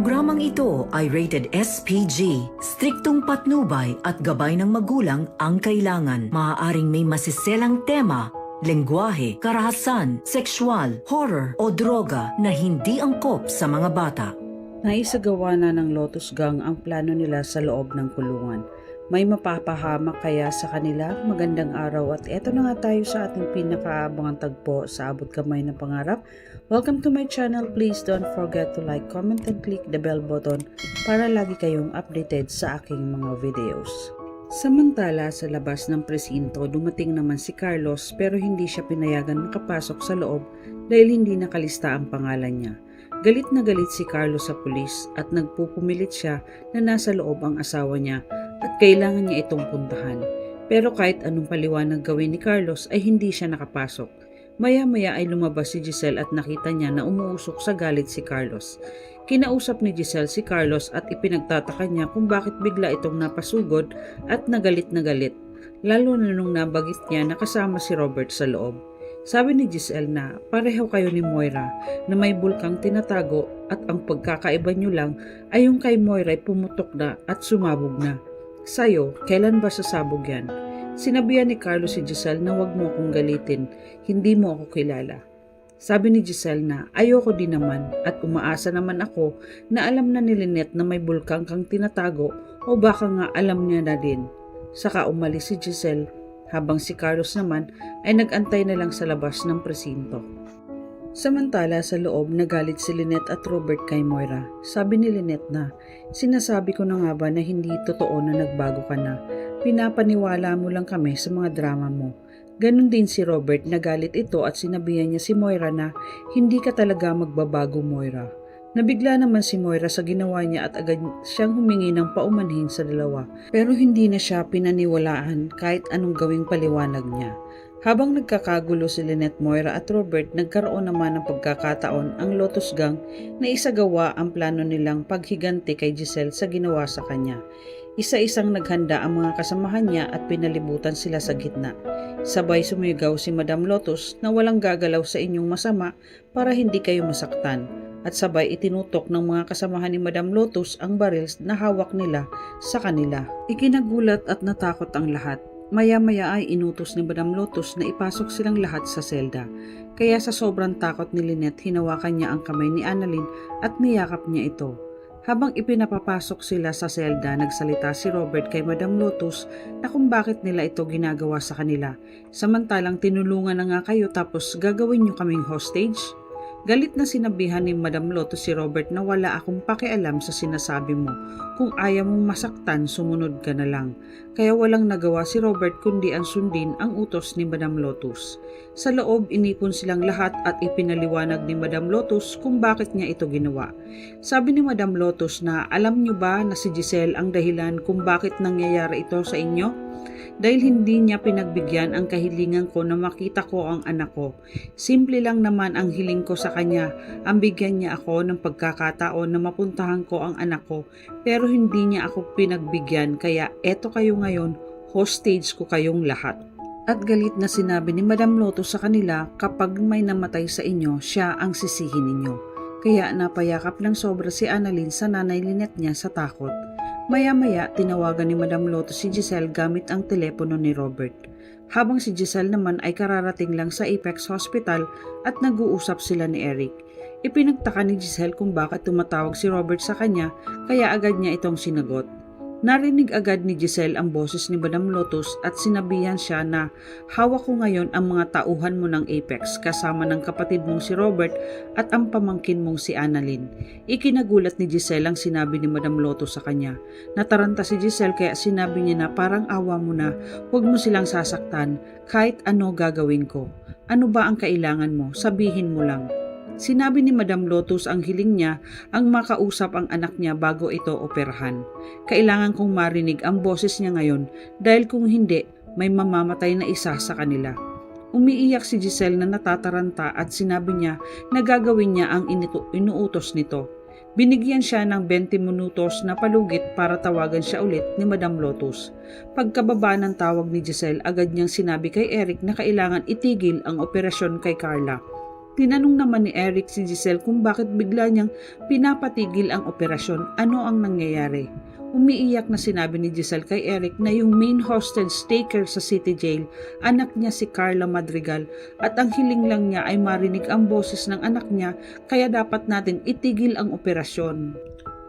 programang ito ay rated SPG. Striktong patnubay at gabay ng magulang ang kailangan. Maaaring may masiselang tema, lengguwahe, karahasan, sexual, horror o droga na hindi angkop sa mga bata. Naisagawa na ng Lotus Gang ang plano nila sa loob ng kulungan. May mapapahamak kaya sa kanila? Magandang araw at eto na nga tayo sa ating pinakaabangang tagpo sa Abot Kamay ng Pangarap. Welcome to my channel. Please don't forget to like, comment and click the bell button para lagi kayong updated sa aking mga videos. Samantala sa labas ng presinto, dumating naman si Carlos pero hindi siya pinayagan makapasok sa loob dahil hindi nakalista ang pangalan niya. Galit na galit si Carlos sa pulis at nagpupumilit siya na nasa loob ang asawa niya at kailangan niya itong puntahan. Pero kahit anong paliwanag gawin ni Carlos ay hindi siya nakapasok. Maya-maya ay lumabas si Giselle at nakita niya na umuusok sa galit si Carlos. Kinausap ni Giselle si Carlos at ipinagtataka niya kung bakit bigla itong napasugod at nagalit na galit. Lalo na nung nabagit niya na kasama si Robert sa loob. Sabi ni Giselle na pareho kayo ni Moira na may bulkang tinatago at ang pagkakaiba niyo lang ay yung kay Moira ay pumutok na at sumabog na. Sa'yo, kailan ba sasabog yan? Sinabihan ni Carlos si Giselle na wag mo akong galitin, hindi mo ako kilala. Sabi ni Giselle na ayoko din naman at umaasa naman ako na alam na ni Lynette na may bulkang kang tinatago o baka nga alam niya na din. Saka umalis si Giselle habang si Carlos naman ay nag-antay na lang sa labas ng presinto. Samantala sa loob nagalit si Lynette at Robert kay Moira. Sabi ni Lynette na, sinasabi ko na nga ba na hindi totoo na nagbago ka na. Pinapaniwala mo lang kami sa mga drama mo. Ganon din si Robert, nagalit ito at sinabihan niya si Moira na hindi ka talaga magbabago Moira. Nabigla naman si Moira sa ginawa niya at agad siyang humingi ng paumanhin sa dalawa. Pero hindi na siya pinaniwalaan kahit anong gawing paliwanag niya. Habang nagkakagulo si Lynette, Moira at Robert, nagkaroon naman ng pagkakataon ang Lotus Gang na isagawa ang plano nilang paghiganti kay Giselle sa ginawa sa kanya. Isa-isang naghanda ang mga kasamahan niya at pinalibutan sila sa gitna. Sabay sumigaw si Madam Lotus na walang gagalaw sa inyong masama para hindi kayo masaktan. At sabay itinutok ng mga kasamahan ni Madam Lotus ang barils na hawak nila sa kanila. Ikinagulat at natakot ang lahat. Maya-maya ay inutos ni Madam Lotus na ipasok silang lahat sa selda. Kaya sa sobrang takot ni Lynette, hinawakan niya ang kamay ni Annalyn at niyakap niya ito. Habang ipinapapasok sila sa selda, nagsalita si Robert kay Madam Lotus na kung bakit nila ito ginagawa sa kanila. Samantalang tinulungan na nga kayo tapos gagawin niyo kaming hostage? Galit na sinabihan ni Madam Lotus si Robert na wala akong pakialam sa sinasabi mo. Kung ayaw mong masaktan, sumunod ka na lang. Kaya walang nagawa si Robert kundi ang sundin ang utos ni Madam Lotus. Sa loob, inipon silang lahat at ipinaliwanag ni Madam Lotus kung bakit niya ito ginawa. Sabi ni Madam Lotus na alam niyo ba na si Giselle ang dahilan kung bakit nangyayari ito sa inyo? Dahil hindi niya pinagbigyan ang kahilingan ko na makita ko ang anak ko. Simple lang naman ang hiling ko sa kanya, ang bigyan niya ako ng pagkakataon na mapuntahan ko ang anak ko, pero hindi niya ako pinagbigyan kaya eto kayo ngayon, hostage ko kayong lahat. At galit na sinabi ni Madam Lotus sa kanila, kapag may namatay sa inyo, siya ang sisihin ninyo. Kaya napayakap ng sobra si Annalyn sa nanay Lynette niya sa takot. Maya-maya, tinawagan ni Madam Lotus si Giselle gamit ang telepono ni Robert. Habang si Giselle naman ay kararating lang sa Apex Hospital at nag-uusap sila ni Eric. Ipinagtaka ni Giselle kung bakit tumatawag si Robert sa kanya kaya agad niya itong sinagot. Narinig agad ni Giselle ang boses ni Madam Lotus at sinabihan siya na hawak ko ngayon ang mga tauhan mo ng Apex kasama ng kapatid mong si Robert at ang pamangkin mong si Annalyn. Ikinagulat ni Giselle ang sinabi ni Madam Lotus sa kanya. Nataranta si Giselle kaya sinabi niya na parang awa mo na, huwag mo silang sasaktan kahit ano gagawin ko. Ano ba ang kailangan mo? Sabihin mo lang. Sinabi ni Madam Lotus ang hiling niya ang makausap ang anak niya bago ito operahan. Kailangan kong marinig ang boses niya ngayon dahil kung hindi, may mamamatay na isa sa kanila. Umiiyak si Giselle na natataranta at sinabi niya na gagawin niya ang inuutos nito. Binigyan siya ng 20 minutos na palugit para tawagan siya ulit ni Madam Lotus. Pagkababa ng tawag ni Giselle, agad niyang sinabi kay Eric na kailangan itigil ang operasyon kay Carla. Tinanong naman ni Eric si Giselle kung bakit bigla niyang pinapatigil ang operasyon. Ano ang nangyayari? Umiiyak na sinabi ni Giselle kay Eric na yung main hostage taker sa City Jail, anak niya si Carla Madrigal, at ang hiling lang niya ay marinig ang boses ng anak niya, kaya dapat natin itigil ang operasyon.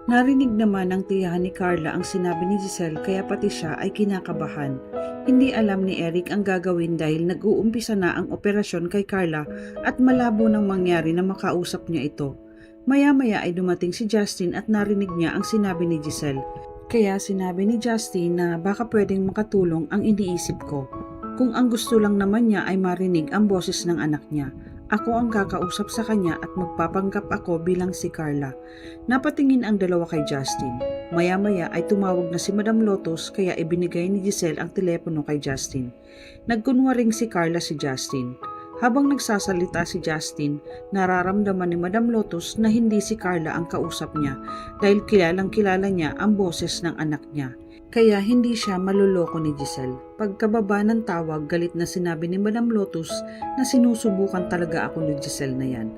Narinig naman ng tiyahan ni Carla ang sinabi ni Giselle, kaya pati siya ay kinakabahan. Hindi alam ni Eric ang gagawin dahil nag-uumpisa na ang operasyon kay Carla at malabo nang mangyari na makausap niya ito. Maya-maya ay dumating si Justin at narinig niya ang sinabi ni Giselle. Kaya sinabi ni Justin na baka pwedeng makatulong ang iniisip ko. Kung ang gusto lang naman niya ay marinig ang boses ng anak niya. Ako ang kakausap sa kanya at magpapanggap ako bilang si Carla. Napatingin ang dalawa kay Justin. Maya-maya ay tumawag na si Madam Lotus kaya ibinigay ni Giselle ang telepono kay Justin. Nagkunwaring si Carla si Justin. Habang nagsasalita si Justin, nararamdaman ni Madam Lotus na hindi si Carla ang kausap niya dahil kilalang-kilala niya ang boses ng anak niya. Kaya hindi siya maluloko ni Giselle. Pagkababa ng tawag, galit na sinabi ni Madam Lotus na sinusubukan talaga ako ni Giselle na yan.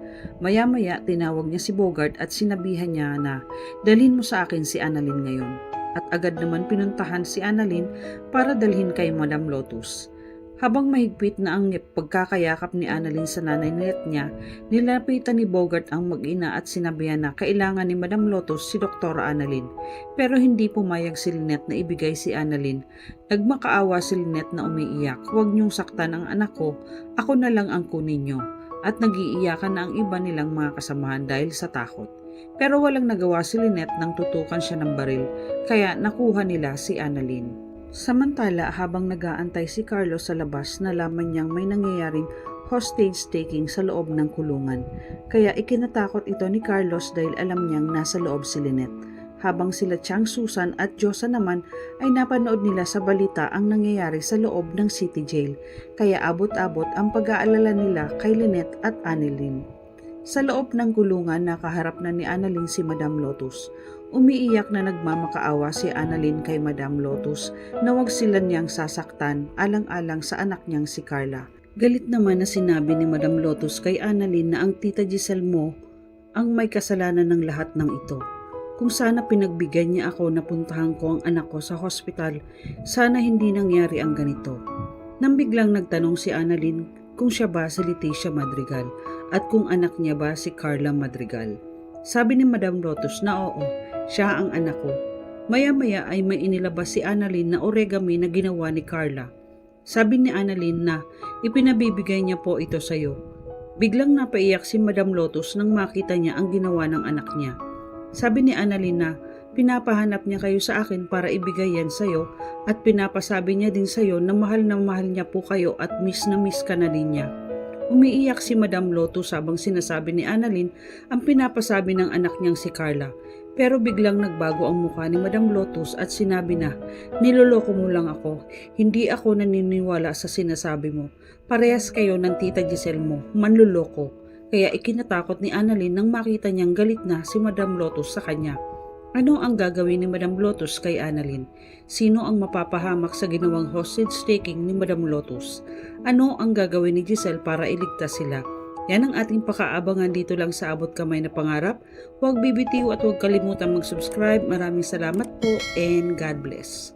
Maya-maya tinawag niya si Bogart at sinabihan niya na dalhin mo sa akin si Annalyn ngayon. At agad naman pinuntahan si Annalyn para dalhin kay Madam Lotus. Habang mahigpit na ang pagkakayakap ni Annalyn sa nanay niya, nilapitan ni Bogart ang mag-ina at sinabihan na kailangan ni Madam Lotus si Dr. Annalyn. Pero hindi pumayag si Lynette na ibigay si Annalyn. Nagmakaawa si Lynette na umiiyak, "Huwag niyong saktan ang anak ko, ako na lang ang kunin niyo." At nag-iiyakan na ang iba nilang mga kasamahan dahil sa takot. Pero walang nagawa si Lynette nang tutukan siya ng baril, kaya nakuha nila si Annalyn. Samantala, habang nag-aantay si Carlos sa labas, nalaman niyang may nangyayaring hostage taking sa loob ng kulungan. Kaya ikinatakot ito ni Carlos dahil alam niyang nasa loob si Lynette. Habang sila Chang Susan at Josa naman ay napanood nila sa balita ang nangyayari sa loob ng City Jail. Kaya abot-abot ang pag-aalala nila kay Lynette at Annalyn. Sa loob ng kulungan, nakaharap na ni Annalyn si Madam Lotus. Umiiyak na nagmamakaawa si Annalyn kay Madam Lotus na wag sila niyang sasaktan alang-alang sa anak niyang si Carla. Galit naman na sinabi ni Madam Lotus kay Annalyn na ang tita Giselle mo ang may kasalanan ng lahat ng ito. Kung sana pinagbigyan niya ako na puntahan ko ang anak ko sa hospital, sana hindi nangyari ang ganito. Nang biglang nagtanong si Annalyn kung siya ba si Leticia Madrigal at kung anak niya ba si Carla Madrigal. Sabi ni Madam Lotus na oo, siya ang anak ko. Maya-maya ay may inilabas si Annalyn na origami na ginawa ni Carla. Sabi ni Annalyn na ipinabibigay niya po ito sa iyo. Biglang napaiyak si Madam Lotus nang makita niya ang ginawa ng anak niya. Sabi ni Annalyn na pinapahanap niya kayo sa akin para ibigay yan sa iyo at pinapasabi niya din sa iyo na mahal niya po kayo at miss na miss ka na din niya. Umiiyak si Madam Lotus habang sinasabi ni Annalyn ang pinapasabi ng anak niyang si Carla. Pero biglang nagbago ang mukha ni Madam Lotus at sinabi na, "Niloloko mo lang ako. Hindi ako naniniwala sa sinasabi mo. Parehas kayo ng tita Giselle mo, manloloko." Kaya ikinatakot ni Annalyn nang makita niyang galit na si Madam Lotus sa kanya. Ano ang gagawin ni Madam Lotus kay Annalyn? Sino ang mapapahamak sa ginawang hostage taking ni Madam Lotus? Ano ang gagawin ni Giselle para iligtas sila? Yan ang ating pakaabangan dito lang sa Abot Kamay na Pangarap. Huwag bibitiw at huwag kalimutan mag-subscribe. Maraming salamat po and God bless.